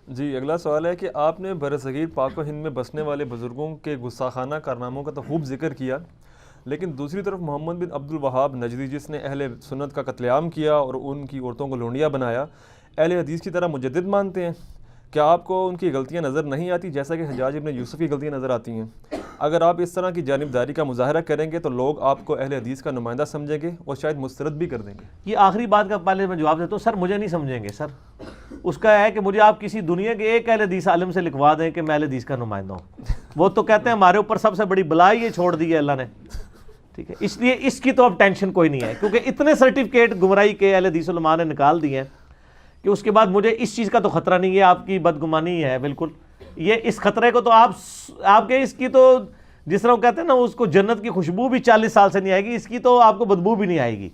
جی اگلا سوال ہے کہ آپ نے برصغیر پاک و ہند میں بسنے والے بزرگوں کے گستاخانہ کارناموں کا تو خوب ذکر کیا، لیکن دوسری طرف محمد بن عبد الوہاب نجدی جس نے اہل سنت کا قتل عام کیا اور ان کی عورتوں کو لونڈیاں بنایا، اہل حدیث کی طرح مجدد مانتے ہیں، کیا آپ کو ان کی غلطیاں نظر نہیں آتی جیسا کہ حجاج ابن یوسف کی غلطیاں نظر آتی ہیں؟ اگر آپ اس طرح کی جانبداری کا مظاہرہ کریں گے تو لوگ آپ کو اہل حدیث کا نمائندہ سمجھیں گے اور شاید مسترد بھی کر دیں گے۔ یہ آخری بات کا پہلے میں جواب دیتا ہوں، سر مجھے نہیں سمجھیں گے سر، اس کا ہے کہ مجھے آپ کسی دنیا کے ایک اہل حدیث عالم سے لکھوا دیں کہ میں اہل حدیث کا نمائندہ ہوں، وہ تو کہتے ہیں ہمارے اوپر سب سے بڑی بلا یہ چھوڑ دی ہے اللہ نے، ٹھیک ہے، اس لیے اس کی تو اب ٹینشن کوئی نہیں ہے، کیونکہ اتنے سرٹیفکیٹ گمراہی کے اہل حدیث علماء نے نکال دیے ہیں کہ اس کے بعد مجھے اس چیز کا تو خطرہ نہیں ہے، آپ کی بدگمانی ہے بالکل، یہ اس خطرے کو تو آپ کے اس کی تو جس طرح وہ کہتے ہیں نا اس کو جنت کی خوشبو بھی 40 سال سے نہیں آئے گی، اس کی تو آپ کو بدبو بھی نہیں آئے گی،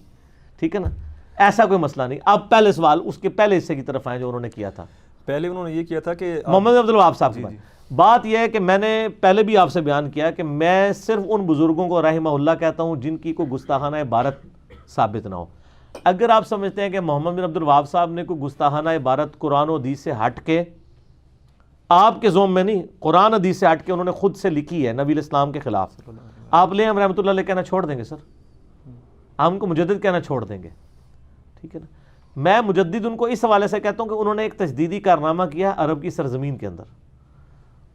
ٹھیک ہے نا، ایسا کوئی مسئلہ نہیں۔ آپ پہلے سوال اس کے پہلے حصے کی طرف آئیں جو انہوں نے کیا تھا، پہلے انہوں نے یہ کیا تھا کہ محمد عبد الوہاب صاحب کی بات یہ ہے کہ میں نے پہلے بھی آپ سے بیان کیا کہ میں صرف ان بزرگوں کو رحمہ اللہ کہتا ہوں جن کی کوئی گستاخانہ عبارت ثابت نہ ہو۔ اگر آپ سمجھتے ہیں کہ محمد بن عبد الوہاب صاحب نے کوئی گستاخانہ عبارت قرآن و حدیث سے ہٹ کے، آپ کے ذوم میں نہیں، قرآن حدیث سے ہٹ کے انہوں نے خود سے لکھی ہے نبی الاسلام کے خلاف، آپ لیں ہم رحمۃ اللہ علیہ کہنا چھوڑ دیں گے سر، ہم ان کو مجدد کہنا چھوڑ دیں گے، ٹھیک ہے نا۔ میں مجدد ان کو اس حوالے سے کہتا ہوں کہ انہوں نے ایک تجدیدی کارنامہ کیا ہے عرب کی سرزمین کے اندر،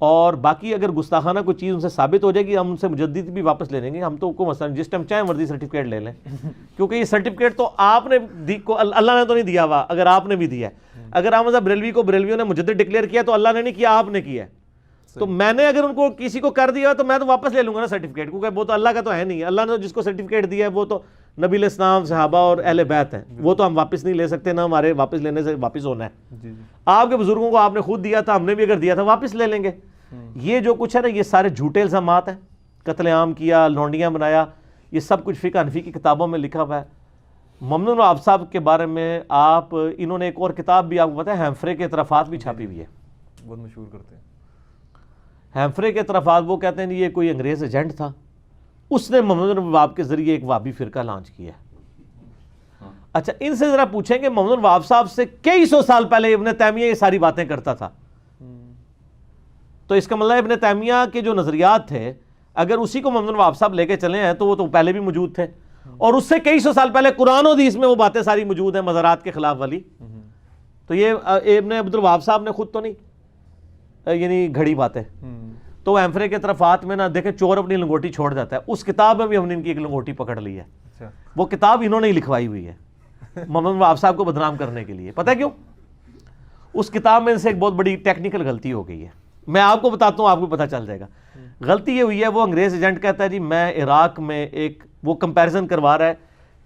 اور باقی اگر گستاخانہ کوئی چیز ان سے ثابت ہو جائے گی ہم ان سے مجدد بھی واپس لے لیں گے، ہم تو کو مثلا جس ٹائم چاہے مرضی سرٹیفکیٹ لے لیں، کیونکہ یہ سرٹیفکیٹ تو آپ نے اللہ نے تو نہیں دیا ہوا، اگر آپ نے بھی دیا ہے، اگر احمد صاحب بریلوی کو بریلویوں نے مجدد ڈکلیئر کیا تو اللہ نے نہیں کیا، آپ نے کیا ہے، تو میں نے اگر ان کو کسی کو کر دیا تو میں تو واپس لے لوں گا نا سرٹیفکیٹ، کیونکہ وہ تو اللہ کا تو ہے نہیں، اللہ نے جس کو سرٹیفکیٹ دیا ہے وہ تو نبی علیہ السلام صحابہ اور اہل بیت ہیں، وہ تو ہم واپس نہیں لے سکتے، نہ ہمارے واپس لینے سے واپس ہونا ہے، آپ کے بزرگوں کو آپ نے خود دیا تھا، ہم نے بھی اگر دیا تھا واپس لے لیں گے۔ یہ جو کچھ ہے نا یہ سارے جھوٹے الزامات ہیں، قتل عام کیا، لونڈیاں بنایا، یہ سب کچھ فقہ حنفی کی کتابوں میں لکھا ہوا ہے۔ محمد بن وہاب صاحب کے بارے میں آپ انہوں نے ایک اور کتاب بھی آپ کو پتہ ہے ہیمفرے کے اطرافات بھی چھاپی ہوئی ہے، بہت مشہور کرتے ہیں ہیمفرے کے اطرافات، وہ کہتے ہیں یہ کوئی انگریز ایجنٹ تھا، اس نے محمد بن وہاب کے ذریعے ایک وہابی فرقہ لانچ کیا ہے۔ اچھا ان سے ذرا پوچھیں کہ محمد بن وہاب صاحب سے کئی سو سال پہلے ابن تیمیہ یہ ساری باتیں کرتا تھا، تو اس کا مطلب ابن تیمیہ کے جو نظریات تھے اگر اسی کو محمد بن وہاب صاحب لے کے چلے ہیں تو وہ تو پہلے بھی موجود تھے، اور اس سے کئی سو سال پہلے قرآن و حدیث میں وہ باتیں ساری موجود ہیں مزارات کے خلاف والی، تو یہ ابن عبد الوہاب صاحب نے خود تو نہیں یعنی گھڑی باتیں، تو ہیمفرے کے طرفات میں نہ دیکھیں چور اپنی لنگوٹی چھوڑ جاتا ہے، اس کتاب میں بھی ہم نے ان کی ایک لنگوٹی پکڑ لی ہے، وہ کتاب انہوں نے ہی لکھوائی ہوئی ہے محمد بن وہاب صاحب کو بدنام کرنے کے لیے، پتہ کیوں؟ اس کتاب میں سے ایک بہت بڑی ٹیکنیکل غلطی ہو گئی ہے، میں آپ کو بتاتا ہوں آپ کو پتہ چل جائے گا۔ غلطی یہ ہوئی ہے، وہ انگریز ایجنٹ کہتا ہے جی میں عراق میں ایک وہ کمپیریزن کروا رہا ہے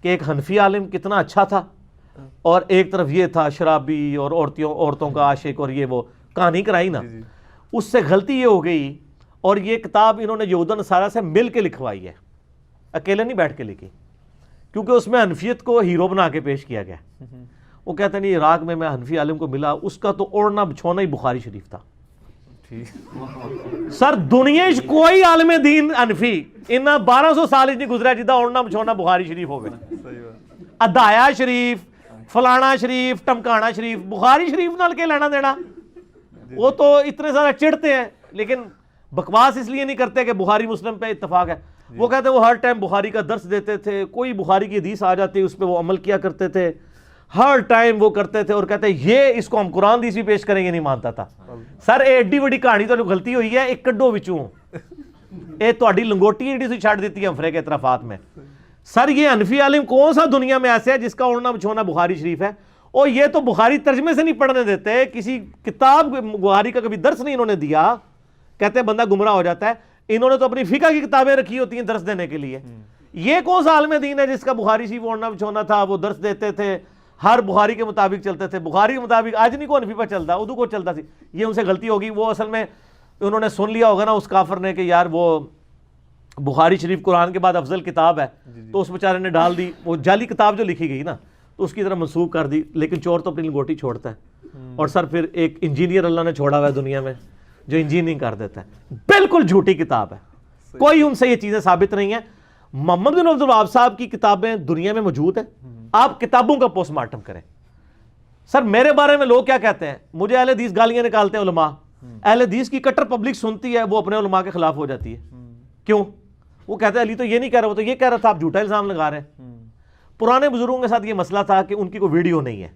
کہ ایک حنفی عالم کتنا اچھا تھا اور ایک طرف یہ تھا شرابی اور عورتوں کا عاشق، اور یہ وہ کہانی کرائی نا، اس سے غلطی یہ ہو گئی، اور یہ کتاب انہوں نے یہود و نصارہ سے مل کے لکھوائی ہے، اکیلے نہیں بیٹھ کے لکھی، کیونکہ اس میں حنفیت کو ہیرو بنا کے پیش کیا گیا۔ وہ کہتے ہیں نہیں عراق میں حنفی عالم کو ملا، اس کا تو اوڑھنا بچھونا ہی بخاری شریف تھا۔ سر دنیا کوئی عالم دین حنفی انہا 1200 سال نہیں گزرا جدہ اوڑھنا بچھونا بخاری شریف ہو گئے، ادایا شریف، فلانا شریف، ٹمکانا شریف، بخاری شریف نال کے لینا دینا، وہ تو اتنے زیادہ چڑھتے ہیں لیکن بکواس اس لیے نہیں کرتے کہ بخاری مسلم پہ اتفاق ہے، وہ کہتے ہیں وہ ہر ٹائم بخاری کا درس دیتے تھے، کوئی بخاری کی حدیث آ جاتی اس پہ وہ عمل کیا کرتے تھے، ہر ٹائم وہ کرتے تھے، اور کہتے ہیں یہ اس کو ہم قرآن حدیث بھی پیش کریں گے، نہیں مانتا تھا۔ سر ایڈی بڑی کہانی تو غلطی ہوئی ہے، ایک کڈو وچوں اے تہاڈی لنگوٹی ایڈی سی چھڑ دیتی ہے ہیمفرے کے اطرافات میں۔ سر یہ حنفی عالم کون سا دنیا میں ایسے ہے جس کا اوڑھنا بچھونا بخاری شریف ہے، اور یہ تو بخاری ترجمے سے نہیں پڑھنے دیتے، کسی کتاب بخاری کا کبھی درس نہیں انہوں نے دیا، کہتے ہیں بندہ گمراہ ہو جاتا ہے، انہوں نے تو اپنی فقہ کی کتابیں رکھی ہوتی ہیں درس دینے کے لیے۔ یہ کون سا عالم دین ہے جس کا بخاری شریف اوڑھنا بچھونا تھا، وہ درس دیتے تھے، ہر بخاری کے مطابق چلتے تھے، بخاری کے مطابق آج نہیں کو حنفی پر چلتا، اردو کو چلتا سی، یہ ان سے غلطی ہوگی، وہ اصل میں انہوں نے سن لیا ہوگا نا اس کافر نے کہ یار وہ بخاری شریف قرآن کے بعد افضل کتاب ہے، تو اس بیچارے نے ڈال دی وہ جعلی کتاب جو لکھی گئی نا، تو اس کی طرح منسوب کر دی، لیکن چور تو اپنی لنگوٹی چھوڑتا ہے۔ اور سر پھر ایک انجینئر اللہ نے چھوڑا ہوا ہے دنیا میں جو انجینئرنگ کر دیتا ہے، بالکل جھوٹی کتاب ہے، کوئی ان سے یہ چیزیں ثابت نہیں ہیں۔ محمد بن عبد الوہاب صاحب کی کتابیں دنیا میں موجود ہیں، آپ کتابوں کا پوسٹ مارٹم کریں، سر میرے بارے میں لوگ کیا کہتے ہیں, مجھے اہل حدیث گالیاں نکالتے ہیں علماء, اہل حدیث کی کٹر پبلک سنتی ہے, وہ اپنے علماء کے خلاف ہو جاتی ہے. کیوں؟ وہ کہتے ہیں علی تو یہ نہیں کہہ رہا, وہ تو یہ کہہ رہا تھا, آپ جھوٹا الزام لگا رہے ہیں. پرانے بزرگوں کے ساتھ یہ مسئلہ تھا کہ ان کی کوئی ویڈیو نہیں ہے,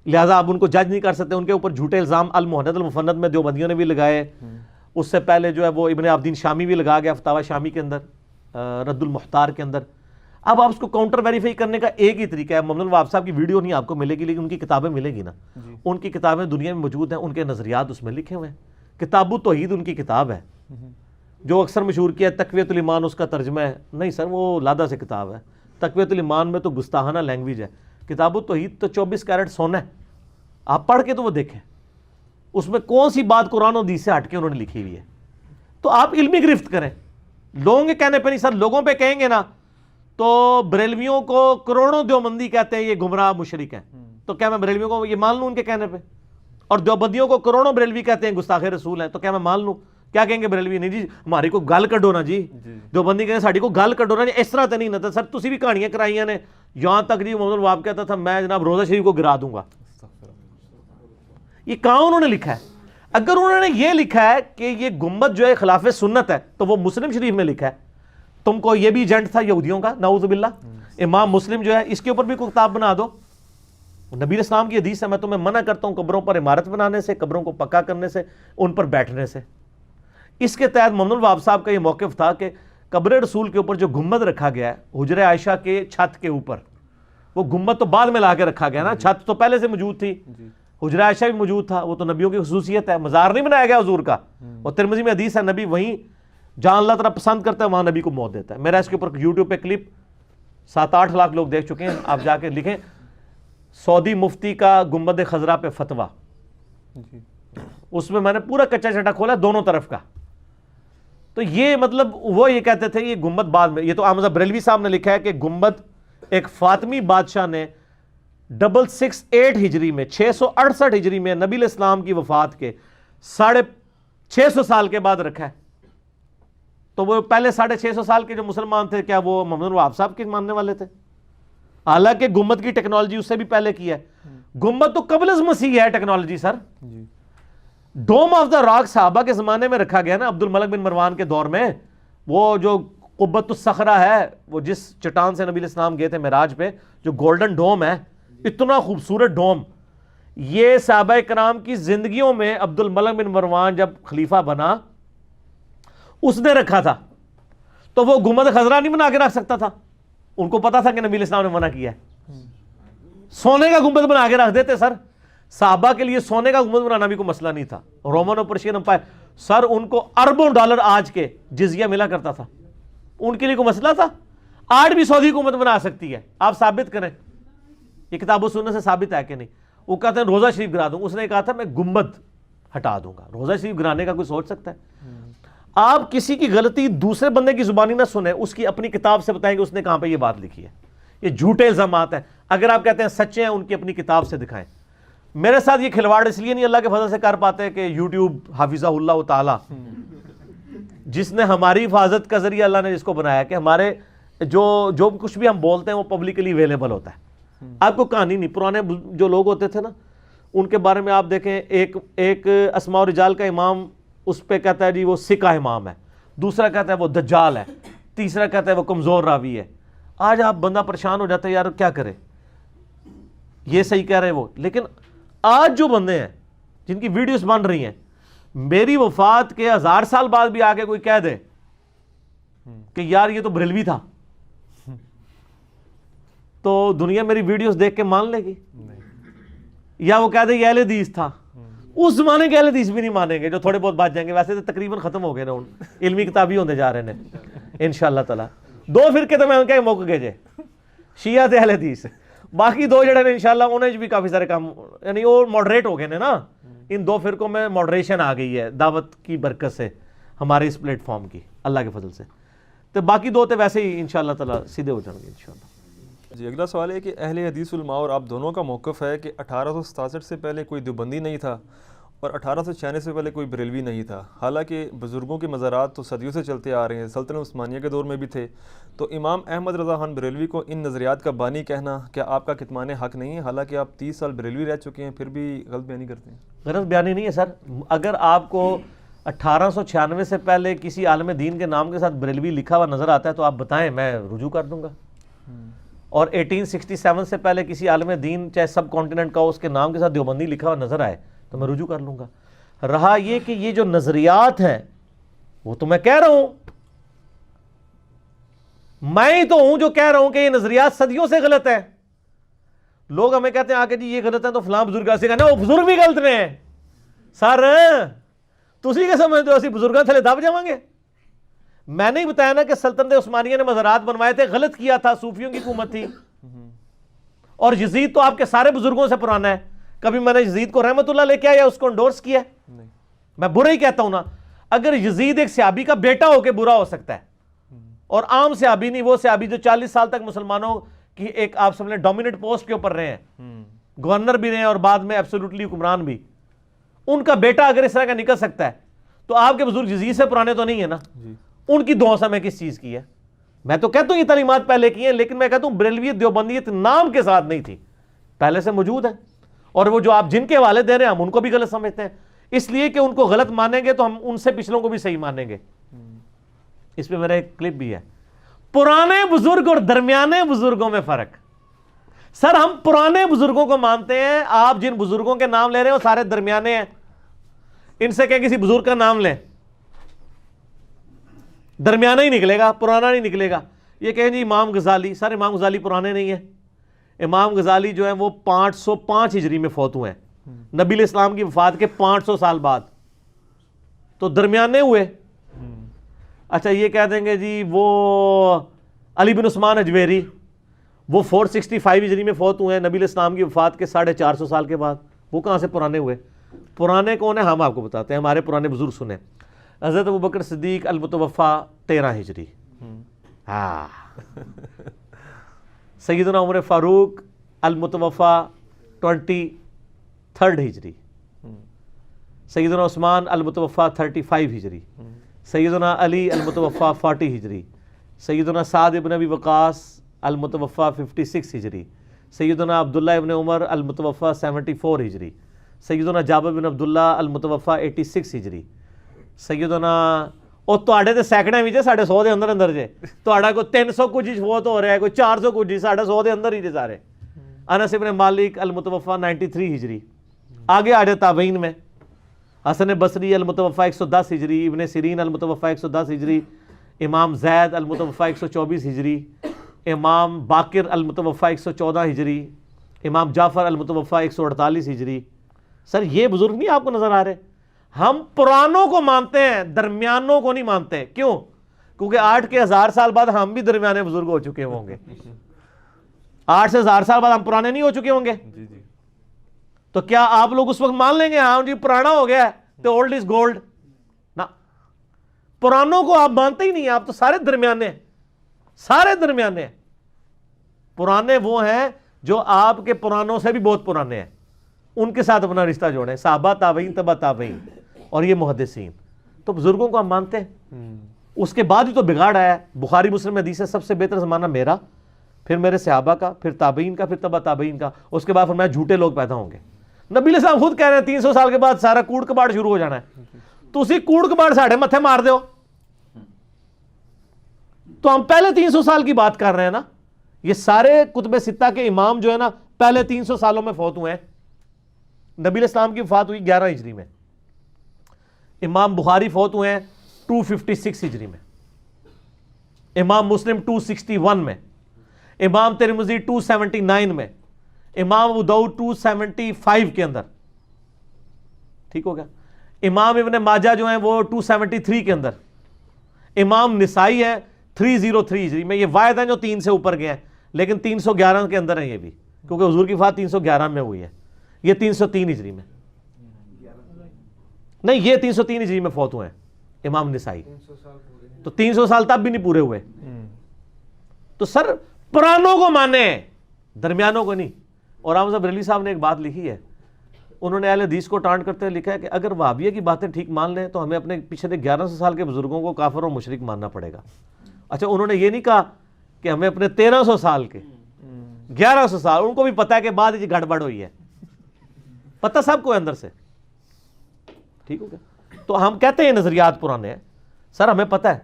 لہٰذا آپ ان کو جج نہیں کر سکتے. ان کے اوپر جھوٹے الزام المہند المفند میں دیوبندیوں نے بھی لگائے, اس سے پہلے جو ہے وہ ابن عابدین شامی بھی لگا گیا فتاوی شامی کے اندر, رد المختار کے اندر. اب آپ اس کو کاؤنٹر ویریفائی کرنے کا ایک ہی طریقہ ہے, محمد الوہاب صاحب کی ویڈیو نہیں آپ کو ملے گی, لیکن ان کی کتابیں ملے گی نا. ان کی کتابیں دنیا میں موجود ہیں, ان کے نظریات اس میں لکھے ہوئے ہیں. کتاب التوحید ان کی کتاب ہے, جو اکثر مشہور کیا ہے تقویۃ الایمان اس کا ترجمہ ہے. نہیں سر, وہ لادہ سے کتاب ہے. تقویۃ الایمان میں تو گستاخانہ لینگویج ہے. کتاب التوحید تو 24 کیرٹ سونا ہے, آپ پڑھ کے تو وہ دیکھیں اس میں کون سی بات قرآن و حدیث سے ہٹ کے انہوں نے لکھی ہوئی ہے. تو آپ علمی گرفت کریں, لوگوں کے کہنے پہ نہیں. سر لوگوں پہ کہیں گے نا تو بریلویوں کو کروڑوں دیوبندی کہتے ہیں یہ گمراہ مشرک ہیں, تو کیا میں بریلویوں کو یہ مان لوں ان کے کہنے پہ؟ اور دیوبندیوں کو کروڑوں بریلوی کہتے ہیں گستاخ رسول ہیں, تو کیا میں مان لوں؟ کیا کہیں گے بریلوی؟ نہیں جی ہماری کو گل کڈو نا جی, دیوبندی کہیں ساڑی کو گل کڈو نا جی. اس طرح تو نہیں نہ سر, تسی بھی کہانیاں کرائیاں نے. یہاں تک جی محمد الوہاب کہتا تھا میں جناب روزہ شریف کو گرا دوں گا. یہ کہاں انہوں نے لکھا ہے؟ اگر انہوں نے یہ لکھا ہے کہ یہ گنبد جو ہے خلاف سنت ہے, تو وہ مسلم شریف میں لکھا ہے. تم کو یہ بھی ایجنٹ تھا یہودیوں کا, نعوذ باللہ. امام مسلم جو ہے اس کے اوپر بھی کوئی کتاب بنا دو. نبی اسلام کی حدیث ہے, میں تمہیں منع کرتا ہوں قبروں پر عمارت بنانے سے, قبروں کو پکا کرنے سے, ان پر بیٹھنے سے. اس کے تحت محمد الوہاب صاحب کا یہ موقف تھا کہ قبر رسول کے اوپر جو گنبد رکھا گیا ہے حجرہ عائشہ کے چھت کے اوپر, وہ گنبد تو بعد میں لا کے رکھا گیا نا, چھت تو پہلے سے موجود تھی. حجرہ عائشہ بھی موجود تھا, وہ تو نبیوں کی خصوصیت ہے. مزار نہیں بنایا گیا حضور کا, اور ترمذی میں حدیث ہے نبی وہیں جہاں اللہ تعالیٰ پسند کرتا ہے وہاں نبی کو موت دیتا ہے. میرا اس کے اوپر یوٹیوب پہ کلپ 7-8 لاکھ لوگ دیکھ چکے ہیں, آپ جا کے لکھیں سعودی مفتی کا گنبد خضرا پہ فتویٰ, اس میں میں نے پورا کچا چٹا کھولا دونوں طرف کا. تو یہ مطلب وہ یہ کہتے تھے یہ گنبد بعد میں, یہ تو احمد بریلوی صاحب نے لکھا ہے کہ گنبد ایک فاطمی بادشاہ نے 668 ہجری میں 668 ہجری میں نبی الاسلام کی وفات کے 650 سال کے بعد رکھا ہے. تو وہ پہلے 650 سال کے جو مسلمان تھے کیا وہ محمد الوہاب صاحب کے ماننے والے تھے؟ حالانکہ گنبد کی ٹیکنالوجی اس سے بھی پہلے کی ہے. گنبد تو قبل از مسیح ہے technology sir. Dome of the Rock صحابہ کے زمانے میں رکھا گیا نا, عبد الملک بن مروان کے دور میں. وہ جو قبۃ الصخرہ ہے, وہ جس چٹان سے نبی الاسلام گئے تھے معراج پہ, جو گولڈن ڈوم ہے, اتنا خوبصورت ڈوم, یہ صحابہ کرام کی زندگیوں میں عبد الملک بن مروان جب خلیفہ بنا اس نے رکھا تھا. تو وہ گنبد خضرا نہیں بنا کے رکھ سکتا تھا, ان کو پتا تھا کہ نبی الاسلام نے منع کیا ہے. سونے کا گنبد بنا کے رکھ دیتے سر. صحابہ کے لیے سونے کا گنبد بنانا بھی کوئی مسئلہ نہیں تھا. رومن اور پرشین امپائر سر, ان کو اربوں ڈالر آج کے جزیہ ملا کرتا تھا, ان کے لیے کوئی مسئلہ تھا؟ آج بھی سعودی حکومت بنا سکتی ہے, آپ ثابت کریں. یہ کتاب و سنت سے ثابت ہے کہ نہیں؟ وہ کہتے ہیں روزہ شریف گرا دوں, اس نے کہا تھا میں گنبد ہٹا دوں گا. روزہ شریف گرانے کا کوئی سوچ سکتا ہے؟ آپ کسی کی غلطی دوسرے بندے کی زبانی نہ سنیں, اس کی اپنی کتاب سے بتائیں کہ اس نے کہاں پہ یہ بات لکھی ہے. یہ جھوٹے الزامات ہیں. اگر آپ کہتے ہیں سچے ہیں, ان کی اپنی کتاب سے دکھائیں. میرے ساتھ یہ کھلواڑ اس لیے نہیں اللہ کے فضل سے کر پاتے کہ یوٹیوب حافظہ اللہ تعالی, جس نے ہماری حفاظت کا ذریعہ اللہ نے جس کو بنایا کہ ہمارے جو کچھ بھی ہم بولتے ہیں وہ پبلکلی اویلیبل ہوتا ہے. آپ کو کہانی نہیں, پرانے جو لوگ ہوتے تھے نا ان کے بارے میں آپ دیکھیں, ایک اسماء و رجال کا امام اس پہ کہتا ہے جی وہ سکہ امام ہے, دوسرا کہتا ہے وہ دجال ہے, تیسرا کہتا ہے وہ کمزور راوی ہے. آج آپ بندہ پریشان ہو جاتا ہے یار کیا کرے, یہ صحیح کہہ رہے وہ. لیکن آج جو بندے ہیں جن کی ویڈیوز بن رہی ہیں, میری وفات کے 1000 سال بعد بھی آ کے کوئی کہہ دے کہ یار یہ تو بریلوی تھا, تو دنیا میری ویڈیوز دیکھ کے مان لے گی؟ یا وہ کہہ دے یہ اہل حدیث تھا, اس زمانے کے اہل حدیث بھی نہیں مانیں گے جو تھوڑے بہت بات جائیں گے. ویسے تو تقریباً ختم ہو گئے نا, علمی کتابی ہونے جا رہے ہیں انشاءاللہ تعالی. 2 فرقے تو میں ان کے موقع گئے جے, شیعہ تے اہل حدیث, باقی 2 جڑے نے انشاءاللہ انہیں بھی کافی سارے کام یعنی وہ ماڈریٹ ہو گئے نا. ان 2 فرقوں میں ماڈریشن آ گئی ہے دعوت کی برکت سے, ہمارے اس پلیٹ فارم کی اللہ کے فضل سے. تو باقی 2 تے ویسے ہی انشاءاللہ تعالی سیدھے ہو جائیں گے انشاءاللہ. جی اگلا سوال ہے کہ اہل حدیث علماء اور آپ دونوں کا موقف ہے کہ 1867 سے پہلے کوئی دیوبندی نہیں تھا, اور 1896 سے پہلے کوئی بریلوی نہیں تھا، حالانکہ بزرگوں کے مزارات تو صدیوں سے چلتے آ رہے ہیں، سلطنت عثمانیہ کے دور میں بھی تھے. تو امام احمد رضا خان بریلوی کو ان نظریات کا بانی کہنا کیا آپ کا کتمان حق نہیں ہے؟ حالانکہ آپ 30 سال بریلوی رہ چکے ہیں، پھر بھی غلط بیانی کرتے ہیں. غلط بیانی نہیں ہے سر. اگر آپ کو 1896 سے پہلے کسی عالم دین کے نام کے ساتھ بریلوی لکھا ہوا نظر آتا ہے تو آپ بتائیں، میں رجوع کر دوں گا. اور 1867 سے پہلے کسی عالم دین چاہے سب کانٹیننٹ کا اس کے نام کے ساتھ دیوبندی لکھا ہوا نظر آئے تو میں رجوع کر لوں گا. رہا یہ کہ یہ جو نظریات ہیں وہ تو میں کہہ رہا ہوں، میں ہی تو ہوں جو کہہ رہا ہوں کہ یہ نظریات صدیوں سے غلط ہے. لوگ ہمیں کہتے ہیں آ کے جی یہ غلط ہے تو فلاں بزرگ ایسے کہنا وہ بزرگ بھی غلط نے ہیں. سر تسی کے سمجھتے ہو اسی بزرگاں تھلے دب جاؤں گے؟ میں نہیں بتایا نا کہ سلطنت عثمانیہ نے مزارات بنوائے تھے، غلط کیا تھا، صوفیوں کی حکومت تھی. اور یزید تو آپ کے سارے بزرگوں سے پرانا ہے. کبھی میں نے یزید کو رحمت اللہ لے کے آیا یا اس کو انڈورس کیا؟ میں برا ہی کہتا ہوں نا. اگر یزید ایک صحابی کا بیٹا ہو کے برا ہو سکتا ہے، اور عام صحابی نہیں، وہ صحابی جو 40 سال تک مسلمانوں کی ایک آپ سمجھ لیں ڈومیننٹ پوسٹ کے اوپر رہے ہیں، گورنر بھی رہے ہیں اور بعد میں ایبسولوٹلی حکمران بھی، ان کا بیٹا اگر اس طرح کا نکل سکتا ہے تو آپ کے بزرگ یزید سے پرانے تو نہیں ہے نا. ان کی دعا میں کس چیز کی ہے؟ میں تو کہتا ہوں یہ تعلیمات پہلے کی ہیں، لیکن میں کہتا ہوں بریلویت دیوبندیت نام کے ساتھ نہیں تھی، پہلے سے موجود ہے. اور وہ جو آپ جن کے حوالے دے رہے ہیں ہم ان کو بھی غلط سمجھتے ہیں، اس لیے کہ ان کو غلط مانیں گے تو ہم ان سے پچھلوں کو بھی صحیح مانیں گے. اس پہ میرا ایک کلپ بھی ہے، پرانے بزرگ اور درمیانے بزرگوں میں فرق. سر ہم پرانے بزرگوں کو مانتے ہیں، آپ جن بزرگوں کے نام لے رہے ہیں وہ سارے درمیانے ہیں. ان سے کہ کسی بزرگ کا نام لیں، درمیانہ ہی نکلے گا، پرانا نہیں نکلے گا. یہ کہیں جی امام غزالی، سر امام غزالی پرانے نہیں ہیں. امام غزالی جو ہیں وہ 505 ہجری میں فوت ہوئے ہیں، نبی علیہ السلام کی وفات کے 500 سال بعد، تو درمیانے ہوئے. اچھا یہ کہہ دیں گے جی وہ علی بن عثمان اجویری وہ 465 ہجری میں فوت ہوئے ہیں، نبی علیہ السلام کی وفات کے 450 سال کے بعد. وہ کہاں سے پرانے ہوئے؟ پرانے کون ہیں ہم آپ کو بتاتے ہیں، ہمارے پرانے بزرگ سنیں. حضرت ابوبکر صدیق المتوفا 13 ہجری، سیدنا عمر فاروق المتوفا 23 ہجری، سیدنا عثمان المتوفا 35 ہجری، سیدنا علی المتوفا 40 ہجری، سیدنا سعد ابن ابی وقاص المتوفا 56 ہجری، سیدنا عبداللہ ابن عمر المتوفا 74 ہجری، سیدنا جابر بن عبداللہ المتوفا 86 ہجری، سیدنا اور تواڈے تے سینکڑے وچ 150 دے اندر اندر جے، تواڈا کوئی 300 کچھ فوت ہو رہا ہے، کوئی 400 کچھ، 150 دے اندر ہی جے سارے. انس ابن مالک المتوفا 93 ہجری. آگے آ جائے تابعین میں، حسن بصری المتوفا 110 ہجری، ابن سیرین المتوفا 110 ہجری، امام زید المتوفا 124 ہجری، امام باقر المتوفا 114 ہجری، امام جعفر المتوفا 148 ہجری. سر یہ بزرگ نہیں آپ کو نظر آ رہے؟ ہم پرانوں کو مانتے ہیں، درمیانوں کو نہیں مانتے. کیوں؟ کیونکہ 8 کے 1000 سال بعد ہم بھی درمیانے بزرگ ہو چکے ہوں گے. 8 سے 1000 سال بعد ہم پرانے نہیں ہو چکے ہوں گے؟ تو کیا آپ لوگ اس وقت مان لیں گے ہاں جی پرانا ہو گیا ہے تو اولڈ از گولڈ؟ نہ، پرانوں کو آپ مانتے ہی نہیں، آپ تو سارے درمیانے ہیں، سارے درمیانے ہیں. پرانے وہ ہیں جو آپ کے پرانوں سے بھی بہت پرانے ہیں، ان کے ساتھ اپنا رشتہ جوڑیں، صحابہ، تابعین، تبع تابعین اور یہ محدثین. تو بزرگوں کو ہم مانتے ہیں. اس کے بعد ہی تو بگاڑ آیا ہے. بخاری مسلم حدیث ہے سب سے بہتر زمانہ میرا، پھر میرے صحابہ کا، پھر تابعین کا، پھر تبع تابعین کا. اس کے بعد فرمایا جھوٹے لوگ پیدا ہوں گے. نبی علیہ السلام خود کہہ رہے ہیں 300 سال کے بعد سارا کوڑ کباڑ شروع ہو جانا ہے. تو اسی کوڑ کباڑ ساڑھے متھے مار دو. تو ہم پہلے 300 سال کی بات کر رہے ہیں نا. یہ سارے کتب ستہ کے امام جو ہے نا پہلے 300 سالوں میں فوت ہوئے ہیں. نبی علیہ السلام کی وفات ہوئی 11 ہجری میں. امام بخاری فوت ہوئے ہیں 256 ہجری میں. امام مسلم 261 میں. امام ترمذی 279 میں. امام ابو داؤد 275 کے اندر. ٹھیک ہو گیا. امام ابن ماجہ جو ہیں وہ 273 کے اندر. امام نسائی ہے 303 ہجری میں. یہ واحد ہیں جو 3 سے اوپر گئے ہیں، لیکن 311 کے اندر ہیں یہ بھی، کیونکہ حضور کی وفات 311 میں ہوئی ہے. یہ 303 ہجری میں نہیں، یہ 303 ہجری میں فوت ہوئے ہیں امام نسائی. تو 300 سال تب بھی نہیں پورے ہوئے. تو سر پرانوں کو مانے، درمیانوں کو نہیں. اور احمد بریلوی صاحب نے ایک بات لکھی ہے، انہوں نے اہل حدیث کو ٹانٹ کرتے ہوئے لکھا ہے کہ اگر وہابیہ کی باتیں ٹھیک مان لیں تو ہمیں اپنے پچھلے 1100 سال کے بزرگوں کو کافر اور مشرک ماننا پڑے گا. اچھا انہوں نے یہ نہیں کہا کہ ہمیں اپنے 1300 سال کے 1100 سال, ان کو بھی پتا ہے کہ بعد یہ گڑبڑ ہوئی ہے, پتہ سب کو ہے اندر سے, ٹھیک ہو گیا. تو ہم کہتے ہیں نظریات پرانے ہیں سر, ہمیں پتہ ہے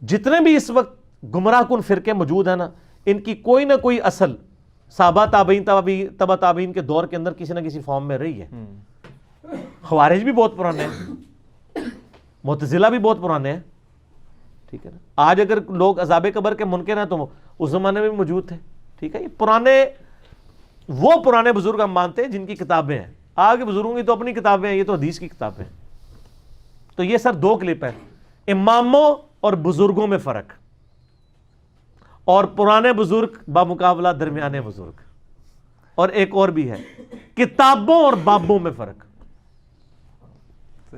جتنے بھی اس وقت گمراہ کن فرقے موجود ہیں نا, ان کی کوئی نہ کوئی اصل صحابہ تابعین تبع تابعین کے دور کے اندر کسی نہ کسی فارم میں رہی ہے. خوارج بھی بہت پرانے ہیں, معتزلہ بھی بہت پرانے ہیں, ٹھیک ہے نا. آج اگر لوگ عذاب قبر کے منکر ہیں تو اس زمانے میں بھی موجود تھے, ٹھیک ہے. یہ پرانے, وہ پرانے بزرگ ہم مانتے ہیں جن کی کتابیں ہیں. آگے بزرگوں کی تو اپنی کتابیں ہیں, یہ تو حدیث کی کتابیں ہیں. تو یہ سر 2 کلپ ہیں, اماموں اور بزرگوں میں فرق, اور پرانے بزرگ بامقابلہ درمیانے بزرگ, اور ایک اور بھی ہے کتابوں اور بابوں میں فرق.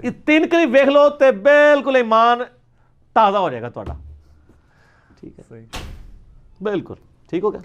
یہ 3 کلپ دیکھ لو تے بالکل ایمان تازہ ہو جائے گا تھوڑا, ٹھیک ہے, بالکل ٹھیک ہو گیا.